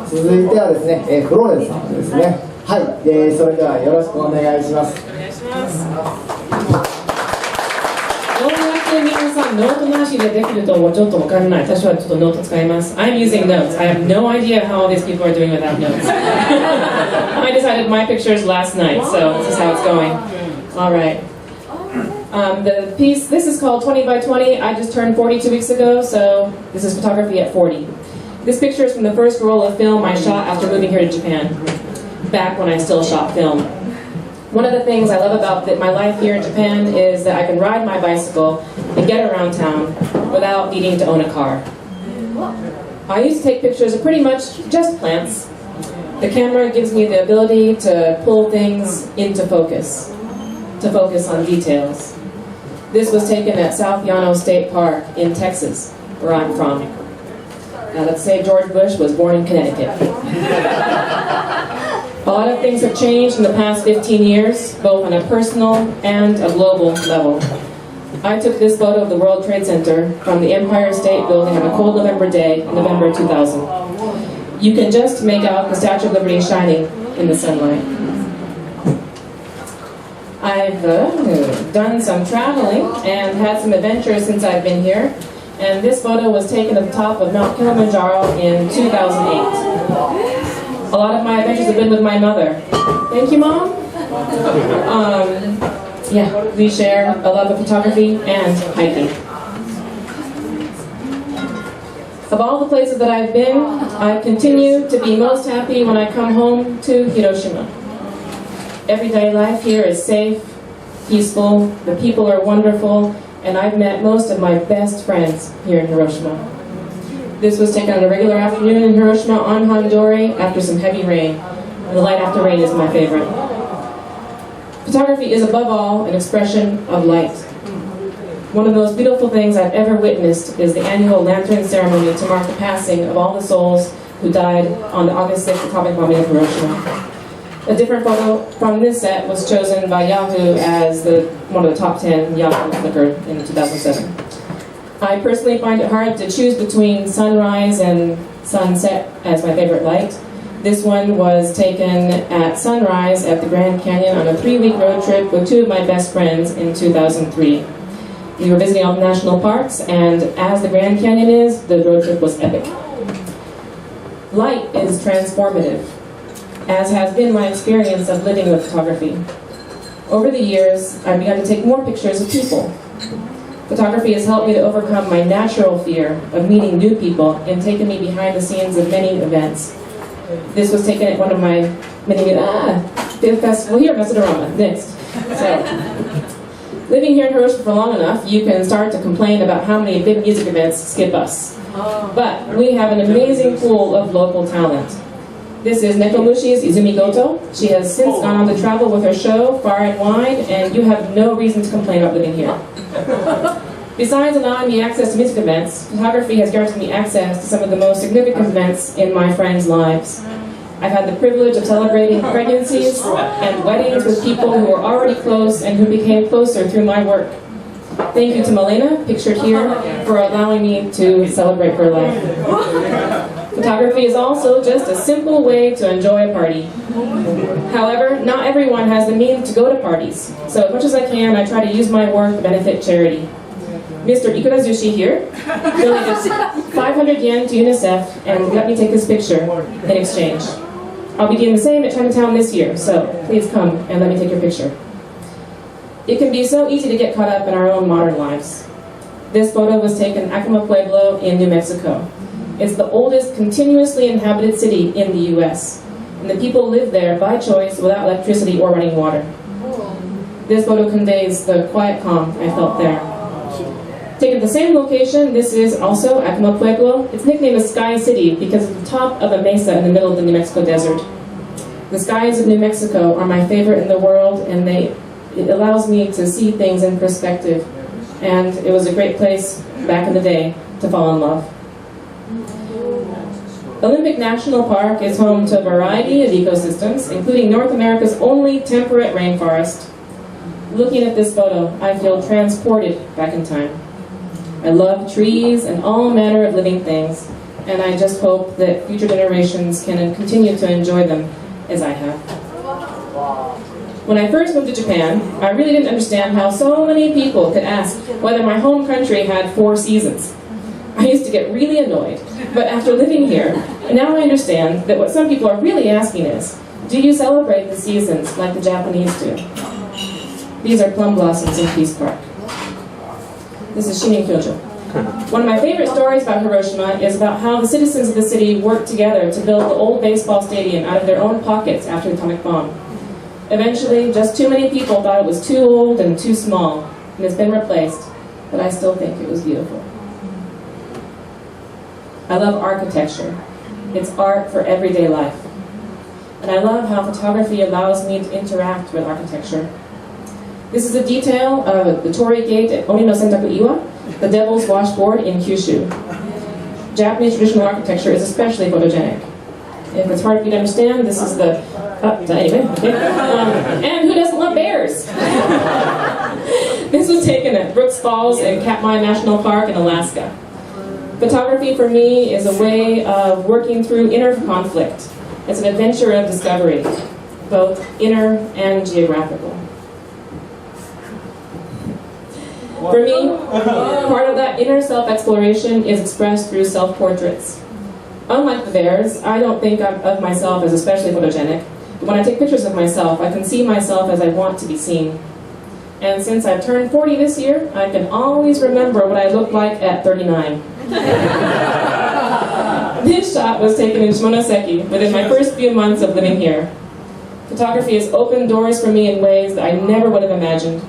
続いてはですね、フローレンスさんですね。はい、それではよろしくお願いします。お願いします。どうやって皆さんノートなしでできるとちょっとわからない。私はちょっとノート使います。I'm using notes. I have no idea how all these people are doing without notes. I decided my pictures last night, so this is how it's going. All right. The piece, this is called 20 by 20. I just turned 40 2 weeks ago, so this is photography at 40. This picture is from the first roll of film I shot after moving here to Japan, back when I still shot film. One of the things I love about my life here in Japan is that I can ride my bicycle and get around town without needing to own a car. I used to take pictures of pretty much just plants. The camera gives me the ability to pull things into focus, to focus on details. This was taken at South Llano State Park in Texas, where I'm from. Now let's say George Bush was born in Connecticut. A lot of things have changed in the past 15 years, both on a personal and a global level. I took this photo of the World Trade Center from the Empire State Building on a cold November day in November 2000. You can just make out the Statue of Liberty shining in the sunlight. I've done some traveling and had some adventures since I've been here, and this photo was taken at the top of Mount Kilimanjaro in 2008. A lot of my adventures have been with my mother. Thank you, Mom. Yeah, we share a love of photography and hiking. Of all the places that I've been, I continue to be most happy when I come home to Hiroshima. Everyday life here is safe, peaceful, the people are wonderful, and I've met most of my best friends here in Hiroshima. This was taken on a regular afternoon in Hiroshima on Handori after some heavy rain. And the light after rain is my favorite. Photography is above all an expression of light. One of the most beautiful things I've ever witnessed is the annual lantern ceremony to mark the passing of all the souls who died on the August 6th atomic bombing of Hiroshima. A different photo from this set was chosen by Yahoo as one of the top 10 Yahoo Flickr in 2007. I personally find it hard to choose between sunrise and sunset as my favorite light. This one was taken at sunrise at the Grand Canyon on a 3-week road trip with 2 of my best friends in 2003. We were visiting all the national parks, and as the Grand Canyon is, the road trip was epic. Light is transformative, as has been my experience of living with photography. Over the years, I've begun to take more pictures of people. Photography has helped me to overcome my natural fear of meeting new people and taken me behind the scenes of many events. This was taken at one of my many festival here, Masadorama, next. So, living here in Hiroshima for long enough, you can start to complain about how many big music events skip us. But we have an amazing pool of local talent. This is Nekomushi's Izumi Goto. She has since gone on to travel with her show far and wide, and you have no reason to complain about living here. Besides allowing me access to music events, photography has granted me access to some of the most significant events in my friends' lives. I've had the privilege of celebrating pregnancies and weddings with people who were already close and who became closer through my work. Thank you to Malena, pictured here, for allowing me to celebrate her life. Photography is also just a simple way to enjoy a party. However, not everyone has the means to go to parties, so as much as I can, I try to use my work to benefit charity. Mr. Ikurazushi here donated 500 yen to UNICEF and let me take this picture in exchange. I'll be doing the same at Chinatown this year, so please come and let me take your picture. It can be so easy to get caught up in our own modern lives. This photo was taken in Acoma Pueblo in New Mexico. It's the oldest continuously inhabited city in the U.S., and the people live there by choice without electricity or running water. This photo conveys the quiet calm I felt there. Taken at the same location, this is also Acoma Pueblo. It's nicknamed the Sky City because it's the top of a mesa in the middle of the New Mexico desert. The skies of New Mexico are my favorite in the world, and it allows me to see things in perspective. And it was a great place back in the day to fall in love. Olympic National Park is home to a variety of ecosystems, including North America's only temperate rainforest. Looking at this photo, I feel transported back in time. I love trees and all manner of living things, and I just hope that future generations can continue to enjoy them as I have. When I first moved to Japan, I really didn't understand how so many people could ask whether my home country had 4 seasons. I used to get really annoyed, but after living here, now I understand that what some people are really asking is, do you celebrate the seasons like the Japanese do? These are plum blossoms in Peace Park. This is Shinin-kyojo. One of my favorite stories about Hiroshima is about how the citizens of the city worked together to build the old baseball stadium out of their own pockets after the atomic bomb. Eventually, just too many people thought it was too old and too small, and it's been replaced, but I still think it was beautiful. I love architecture. It's art for everyday life. And I love how photography allows me to interact with architecture. This is a detail of the Torii Gate at Oni no Sentaku Iwa, the Devil's Washboard in Kyushu. Japanese traditional architecture is especially photogenic. If it's hard for you to understand, this is the... anyway, okay. And who doesn't love bears? This was taken at Brooks Falls in Katmai National Park in Alaska. Photography for me is a way of working through inner conflict. It's an adventure of discovery, both inner and geographical. For me, part of that inner self-exploration is expressed through self-portraits. Unlike the bears, I don't think of myself as especially photogenic, but when I take pictures of myself, I can see myself as I want to be seen. And since I've turned 40 this year, I can always remember what I looked like at 39. This shot was taken in Shimonoseki within my first few months of living here. Photography has opened doors for me in ways that I never would have imagined.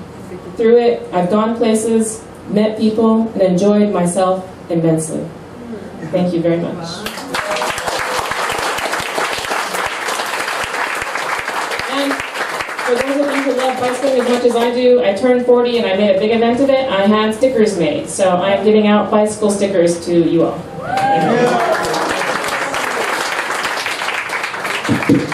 Through it, I've gone places, met people, and enjoyed myself immensely. Thank you very much. And for those of you who love bicycling as much as I do, I turned 40 and I made a big event of it. I had stickers made, so I'm giving out bicycle stickers to you all. Thank you.